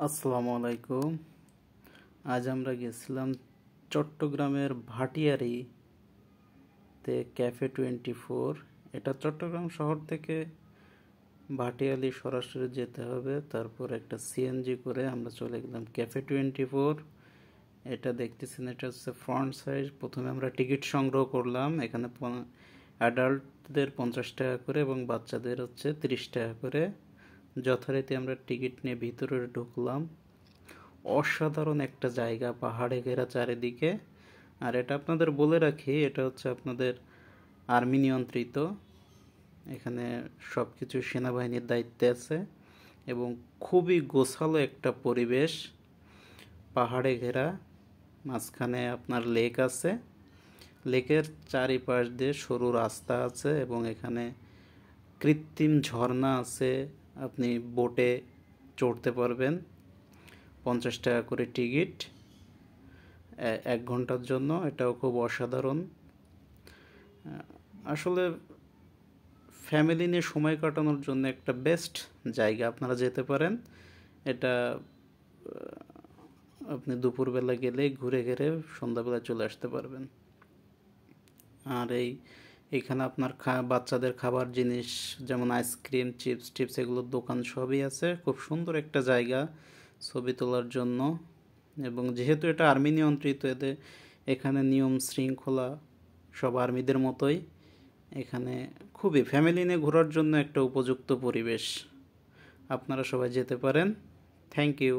আসসালামু আলাইকুম। আজ আমরা গেছিলাম চট্টগ্রামের ভাটিয়ারীতে ক্যাফে 24। এটা চট্টগ্রাম শহর থেকে ভাটিয়ালি সরাসরি যেতে হবে, তারপর একটা সিএনজি করে আমরা চলে গেলাম ক্যাফে 24। এটা দেখতেছেন, এটা হচ্ছে ফ্রন্ট সাইড। প্রথমে আমরা টিকিট সংগ্রহ করলাম। এখানে অ্যাডাল্টদের 50 টাকা করে এবং বাচ্চাদের হচ্ছে 30 টাকা করে। যথারীতি আমরা টিকিট নিয়ে ভিতরে ঢুকলাম। অসাধারণ একটা জায়গা, পাহাড়ে ঘেরা চারিদিকে। আর এটা আপনাদের বলে রাখি, এটা হচ্ছে আপনাদের আর্মি নিয়ন্ত্রিত। এখানে সব কিছু সেনাবাহিনীর দায়িত্বে আছে এবং খুবই গোছালো একটা পরিবেশ, পাহাড়ে ঘেরা। মাঝখানে আপনার লেক আছে, লেকের চারিপাশ দিয়ে সরু রাস্তা আছে এবং এখানে কৃত্রিম ঝর্ণা আছে। আপনি বোটে চড়তে পারবেন। 50 টাকা করে টিকিট 1 ঘন্টার জন্য। এটাও খুব অসাধারণ। আসলে ফ্যামিলি নিয়ে সময় কাটানোর জন্য একটা বেস্ট জায়গা, আপনারা যেতে পারেন। এটা আপনি দুপুরবেলা গেলেই ঘুরে ঘেরে সন্ধ্যাবেলা চলে আসতে পারবেন। আর এইখানে আপনার বাচ্চাদের খাবার জিনিস যেমন আইসক্রিম, চিপস টিপস এগুলোর দোকান সবই আছে। খুব সুন্দর একটা জায়গা ছবি তোলার জন্য। এবং যেহেতু এটা আর্মি নিয়ন্ত্রিত, এখানে নিয়ম শৃঙ্খলা সব আর্মিদের মতোই। এখানে খুবই ফ্যামিলি নিয়ে ঘোরার জন্য একটা উপযুক্ত পরিবেশ। আপনারা সবাই যেতে পারেন। Thank you.